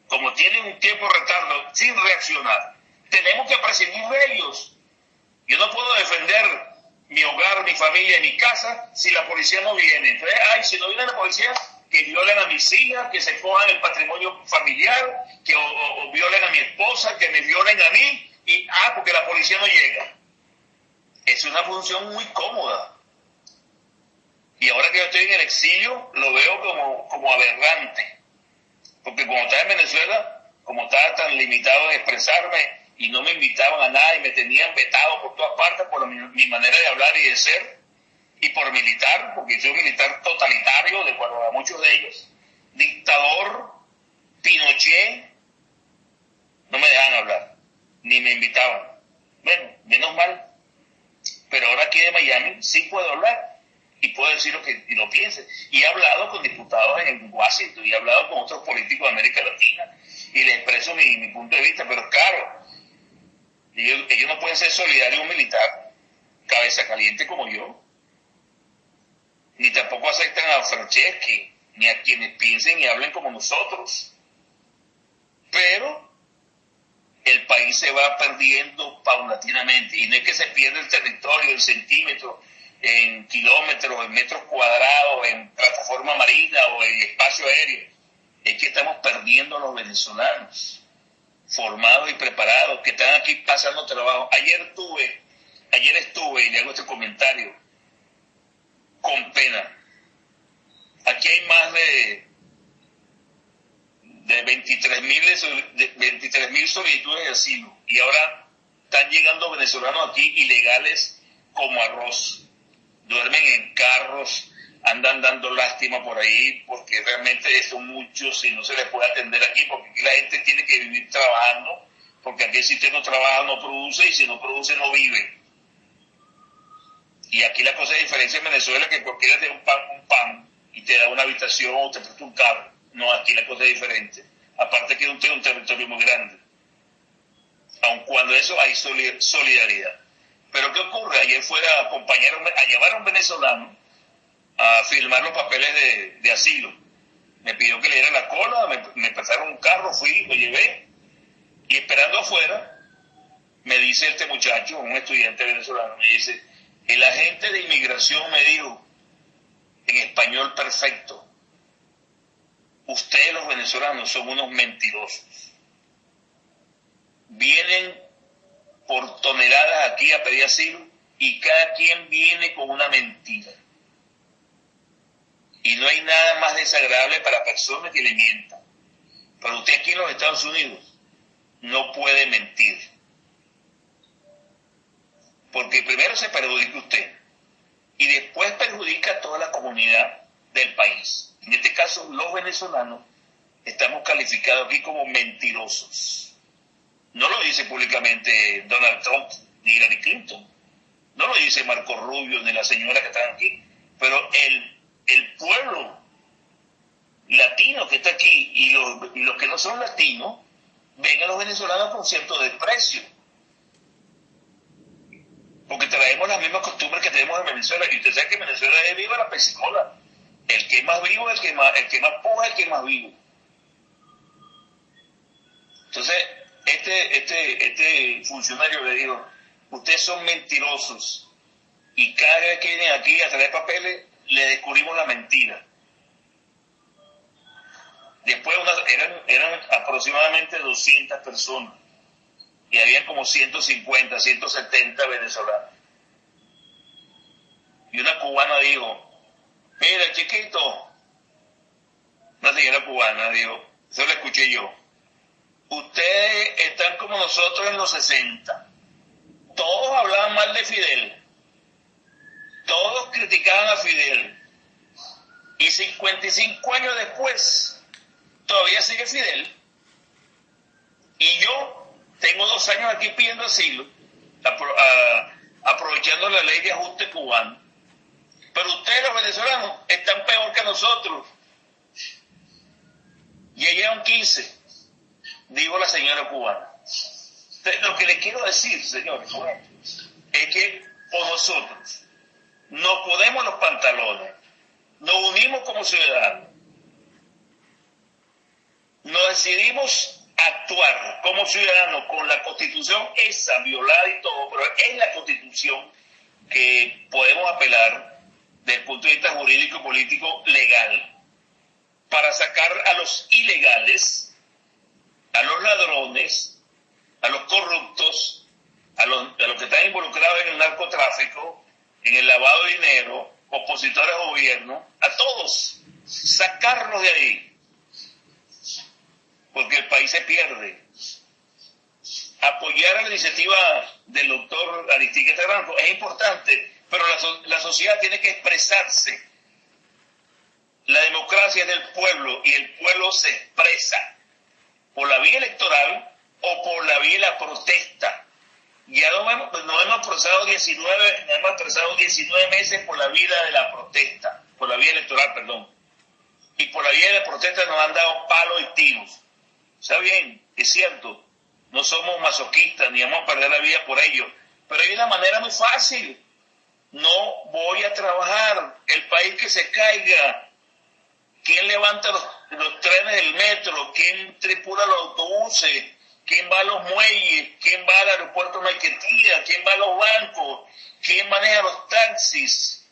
como tienen un tiempo de retardo sin reaccionar, tenemos que prescindir de ellos. Yo no puedo defender mi hogar, mi familia, mi casa si la policía no viene. Entonces, si no viene la policía, que violen a mis hijas, que se cojan el patrimonio familiar, que o violen a mi esposa, que me violen a mí, y porque la policía no llega. Es una función muy cómoda. Y ahora que yo estoy en el exilio, lo veo como aberrante. Porque cuando estaba en Venezuela, como estaba tan limitado de expresarme y no me invitaban a nada y me tenían vetado por todas partes por mi manera de hablar y de ser, y por militar, porque soy un militar totalitario, de acuerdo a muchos de ellos, dictador, Pinochet, no me dejaban hablar, ni me invitaban. Bueno, menos mal. Pero ahora aquí de Miami sí puedo hablar y puedo decir lo que lo piense. Y he hablado con diputados en Washington y he hablado con otros políticos de América Latina y les expreso mi punto de vista, pero claro, ellos no pueden ser solidarios a un militar cabeza caliente como yo, ni tampoco aceptan a Franceschi, ni a quienes piensen y hablen como nosotros. Pero el país se va perdiendo paulatinamente, y no es que se pierda el territorio en centímetros, en kilómetros, en metros cuadrados, en plataforma marina o en espacio aéreo. Es que estamos perdiendo a los venezolanos formados y preparados, que están aquí pasando trabajo. Ayer estuve, y le hago este comentario, con pena. Aquí hay más de 23.000 solicitudes de asilo, y ahora están llegando venezolanos aquí ilegales como arroz. Duermen en carros, andan dando lástima por ahí, porque realmente son muchos y no se les puede atender aquí, porque aquí la gente tiene que vivir trabajando, porque aquí si usted no trabaja no produce, y si no produce no vive. Y aquí la cosa de diferencia en Venezuela es que cualquiera te da un pan y te da una habitación o te presta un carro. No, aquí la cosa es diferente. Aparte que es un territorio muy grande. Aun cuando eso hay solidaridad. Pero ¿qué ocurre? Ayer fue a llevar a un venezolano a firmar los papeles de asilo. Me pidió que le diera la cola, me prestaron un carro, fui, lo llevé, y esperando afuera, me dice este muchacho, un estudiante venezolano, me dice, el agente de inmigración me dijo, en español perfecto, ustedes los venezolanos son unos mentirosos. Vienen por toneladas aquí a pedir asilo y cada quien viene con una mentira. Y no hay nada más desagradable para personas que le mientan. Pero usted aquí en los Estados Unidos no puede mentir. Porque primero se perjudica usted y después perjudica a toda la comunidad del país. En este caso, los venezolanos estamos calificados aquí como mentirosos. No lo dice públicamente Donald Trump ni Hillary Clinton. No lo dice Marco Rubio ni la señora que están aquí. Pero el pueblo latino que está aquí y los que no son latinos ven a los venezolanos con cierto desprecio. Porque traemos las mismas costumbres que tenemos en Venezuela. Y usted sabe que en Venezuela es viva la pesicola. El que es más vivo, el que más pobre, el que es más vivo. Entonces, este funcionario le dijo, ustedes son mentirosos. Y cada vez que vienen aquí a traer papeles, le descubrimos la mentira. Después eran aproximadamente 200 personas. y había como 150, 170 venezolanos. Y una cubana dijo, mira, chiquito, una señora cubana dijo, eso lo escuché yo, ustedes están como nosotros en los 60. Todos hablaban mal de Fidel, todos criticaban a Fidel, y 55 años después todavía sigue Fidel, y yo tengo 2 años aquí pidiendo asilo, aprovechando la ley de ajuste cubano, pero ustedes los venezolanos están peor que nosotros. Y ella un 15, dijo la señora cubana. Entonces, lo que le quiero decir, señores, es que por nosotros nos ponemos los pantalones, nos unimos como ciudadanos, nos decidimos actuar como ciudadanos con la Constitución esa violada y todo, pero es la Constitución que podemos apelar desde el punto de vista jurídico, político, legal, para sacar a los ilegales, a los ladrones, a los corruptos, a los que están involucrados en el narcotráfico, en el lavado de dinero, opositores al gobierno, a todos, sacarlos de ahí, porque el país se pierde. Apoyar a la iniciativa del doctor Aristides Naranjo es importante, pero la sociedad tiene que expresarse. La democracia es del pueblo y el pueblo se expresa por la vía electoral o por la vía de la protesta. Ya nos hemos pasado 19 meses por la vía de la protesta, por la vía electoral, perdón. Y por la vía de la protesta nos han dado palos y tiros. Está bien, es cierto, no somos masoquistas ni vamos a perder la vida por ello, pero hay una manera muy fácil. No voy a trabajar, el país que se caiga. ¿Quién levanta los trenes del metro? ¿Quién tripula los autobuses? ¿Quién va a los muelles? ¿Quién va al aeropuerto Maiquetía? ¿Quién va a los bancos? ¿Quién maneja los taxis?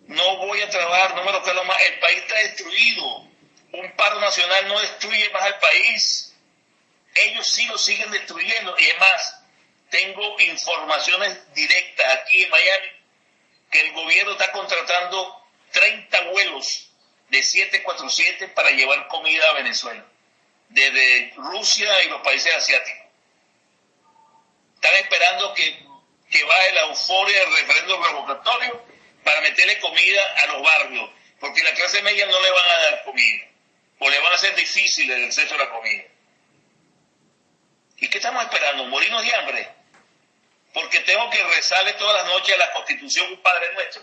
No voy a trabajar, no me lo quedo más. El país está destruido. Un paro nacional no destruye más al país. Ellos sí lo siguen destruyendo. Y además, tengo informaciones directas aquí en Miami que el gobierno está contratando 30 vuelos de 747 para llevar comida a Venezuela, desde Rusia y los países asiáticos. Están esperando que baje la euforia del referéndum revocatorio para meterle comida a los barrios, porque la clase media no le van a dar comida, o le van a hacer difícil el acceso a la comida. ¿Y qué estamos esperando? ¿Morirnos de hambre? Porque tengo que rezarle todas las noches a la Constitución un Padre Nuestro.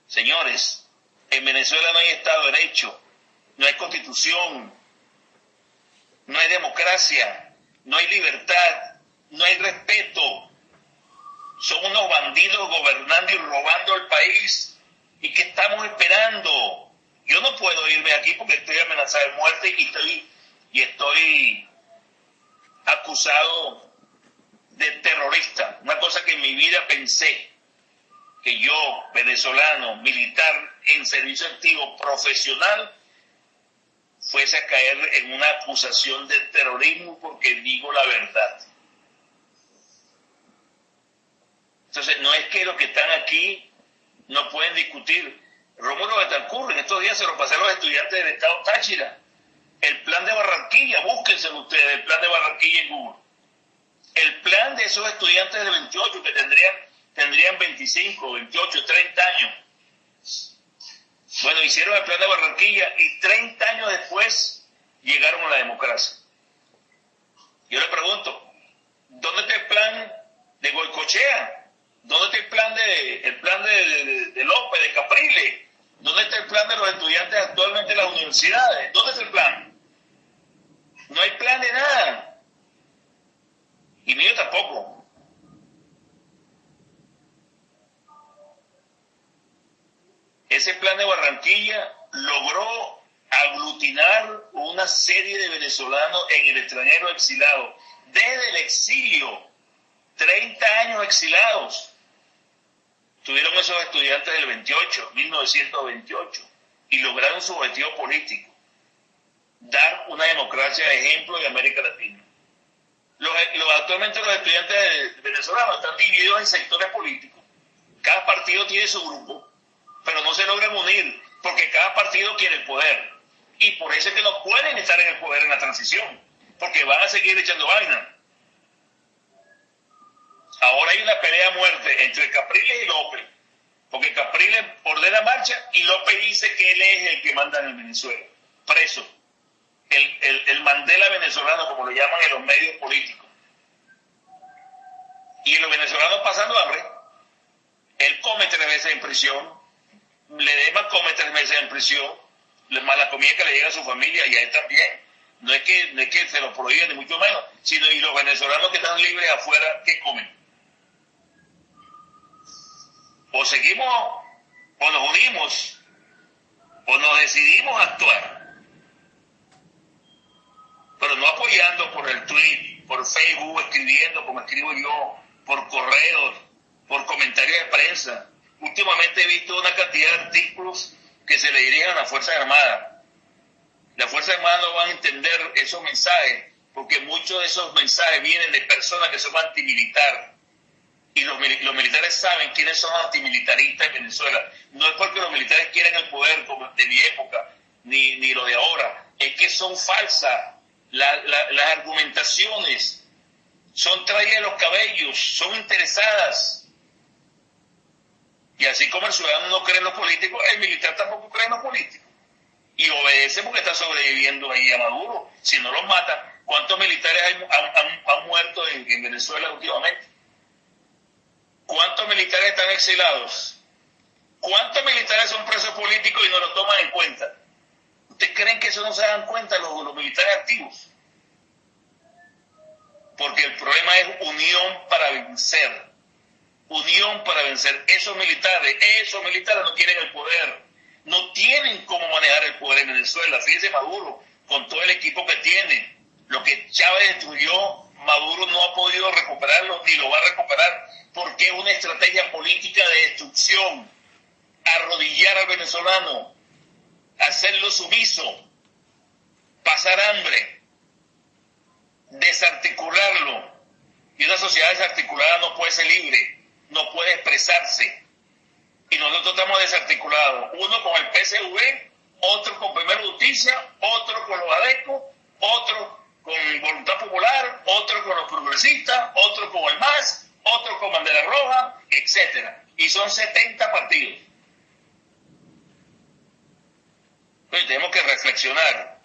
Señores, en Venezuela no hay Estado de Derecho, no hay Constitución, no hay democracia, no hay libertad, no hay respeto. Son unos bandidos gobernando y robando el país. ¿Y qué estamos esperando? Yo no puedo irme aquí porque estoy amenazado de muerte y estoy acusado de terrorista. Una cosa que en mi vida pensé, que yo, venezolano, militar en servicio activo, profesional, fuese a caer en una acusación de terrorismo porque digo la verdad. Entonces, no es que los que están aquí no pueden discutir. Rómulo Betancourt, en estos días se lo pasé a los estudiantes del Estado Táchira. El plan de Barranquilla, búsquenselo ustedes, el plan de Barranquilla en Google. El plan de esos estudiantes de 28 que tendrían 25, 28, 30 años. Bueno, hicieron el plan de Barranquilla y 30 años después llegaron a la democracia. Yo le pregunto, ¿dónde está el plan de Goicoechea? ¿Dónde está el plan de López, de Capriles? ¿Dónde está el plan de los estudiantes actualmente en las universidades? ¿Dónde está el plan? No hay plan de nada. Y mío tampoco. Ese plan de Barranquilla logró aglutinar una serie de venezolanos en el extranjero exilados, desde el exilio, 30 años exilados. Tuvieron esos estudiantes del 28, 1928, y lograron su objetivo político, dar una democracia de ejemplo en América Latina. Actualmente los estudiantes venezolanos están divididos en sectores políticos. Cada partido tiene su grupo, pero no se logran unir porque cada partido quiere el poder. Y por eso es que no pueden estar en el poder en la transición, porque van a seguir echando vaina. Ahora hay una pelea a muerte entre Capriles y López, porque Capriles ordena marcha y López dice que él es el que manda en Venezuela, preso. El Mandela venezolano, como lo llaman en los medios políticos. Y los venezolanos pasando hambre. Él come 3 veces en prisión, Ledesma come 3 meses en prisión, más la comida que le llega a su familia y a él también. No es que se lo prohíben, ni mucho menos, sino y los venezolanos que están libres afuera, ¿qué comen? O seguimos, o nos unimos, o nos decidimos a actuar. Pero no apoyando por el tweet, por Facebook, escribiendo como escribo yo, por correos, por comentarios de prensa. Últimamente he visto una cantidad de artículos que se le dirigen a las Fuerzas Armadas. Las Fuerzas Armadas no van a entender esos mensajes, porque muchos de esos mensajes vienen de personas que son antimilitares. Y los militares saben quiénes son antimilitaristas en Venezuela. No es porque los militares quieren el poder como de mi época, ni lo de ahora. Es que son falsas. Las argumentaciones son traídas de los cabellos, son interesadas. Y así como el ciudadano no cree en los políticos, el militar tampoco cree en los políticos. Y obedece porque está sobreviviendo ahí a Maduro. Si no los mata, ¿cuántos militares han muerto en Venezuela últimamente? ¿Cuántos militares están exilados? ¿Cuántos militares son presos políticos y no lo toman en cuenta? ¿Ustedes creen que eso no se dan cuenta los militares activos? Porque el problema es unión para vencer. Unión para vencer. Esos militares no quieren el poder. No tienen cómo manejar el poder en Venezuela. Fíjense Maduro, con todo el equipo que tiene. Lo que Chávez destruyó, Maduro no ha podido recuperarlo, ni lo va a recuperar, porque es una estrategia política de destrucción. Arrodillar al venezolano, hacerlo sumiso, pasar hambre, desarticularlo. Y una sociedad desarticulada no puede ser libre, no puede expresarse. Y nosotros estamos desarticulados, uno con el PSV, otro con Primera Justicia, otro con los ADECO, otro con Voluntad Popular, otro con los progresistas, otro con el MAS, otro con Bandera Roja, etcétera. Y son 70 partidos. Entonces tenemos que reflexionar.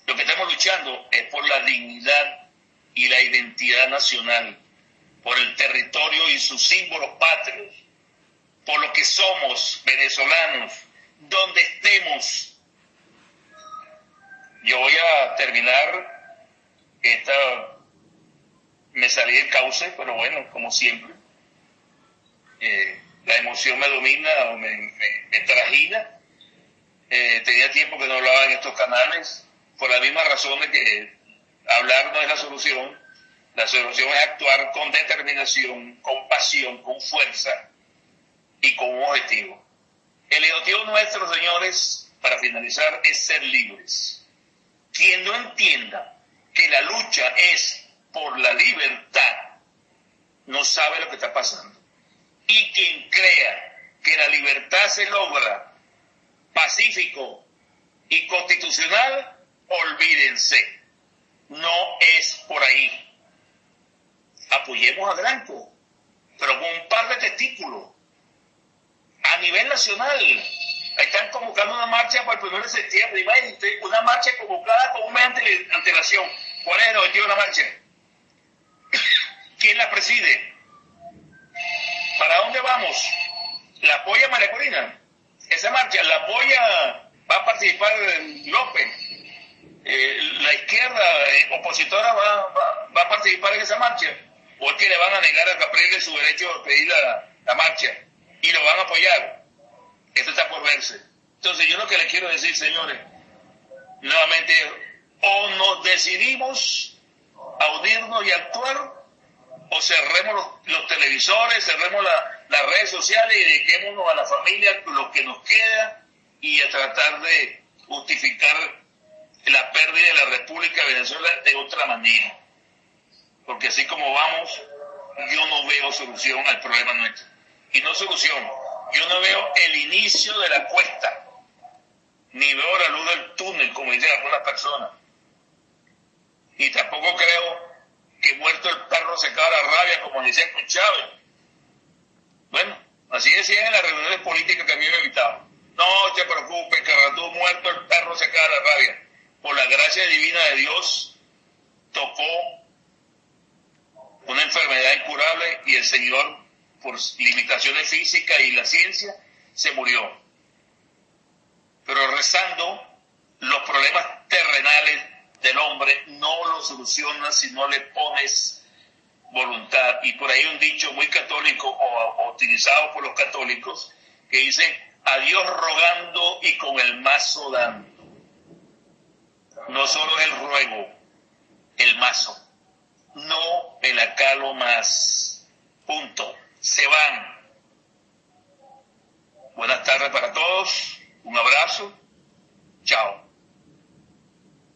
Lo que estamos luchando es por la dignidad y la identidad nacional, por el territorio y sus símbolos patrios, por lo que somos venezolanos, donde estemos. Yo voy a terminar me salí del cauce, pero bueno, como siempre, la emoción me domina, me trajina. Tenía tiempo que no hablaba en estos canales, por la misma razón de que hablar no es la solución. La solución es actuar con determinación, con pasión, con fuerza y con un objetivo. El objetivo nuestro, señores, para finalizar, es ser libres. Quien no entienda que la lucha es por la libertad, no sabe lo que está pasando. Y quien crea que la libertad se logra pacífico y constitucional, olvídense, no es por ahí. Apoyemos a Granco, pero con un par de testículos. A nivel nacional, están convocando una marcha para el 1 de septiembre, imagínate, una marcha convocada con un mes de antelación. ¿Cuál es el objetivo de la marcha? ¿Quién la preside? ¿Para dónde vamos? ¿La apoya María Corina? Esa marcha la apoya, va a participar López. La izquierda opositora va a participar en esa marcha. ¿O es que le van a negar a Capriles su derecho a pedir la marcha? Y lo van a apoyar. Esto está por verse. Entonces yo lo que les quiero decir, señores, nuevamente, o nos decidimos a unirnos y actuar, o cerremos los televisores, cerremos las redes sociales y dediquémonos a la familia, lo que nos queda, y a tratar de justificar la pérdida de la República de Venezuela de otra manera. Porque así como vamos, yo no veo solución al problema nuestro. Y no solución, yo no veo el inicio de la cuesta, ni veo la luz del túnel, como dicen algunas personas. Y tampoco creo que muerto el perro se acaba la rabia, como decían con Chávez. Bueno, así decían en las reuniones políticas que a mí me invitaban. No te preocupes, Carratú, muerto el perro se acaba la rabia. Por la gracia divina de Dios, tocó una enfermedad incurable y el Señor, por limitaciones físicas y la ciencia, se murió. Pero rezando, los problemas terrenales del hombre no los solucionas si no le pones voluntad. Y por ahí un dicho muy católico o utilizado por los católicos que dice: a Dios rogando y con el mazo dando. No solo el ruego, el mazo, no el acalo más. Punto. Se van. Buenas tardes para todos. Un abrazo. Chao.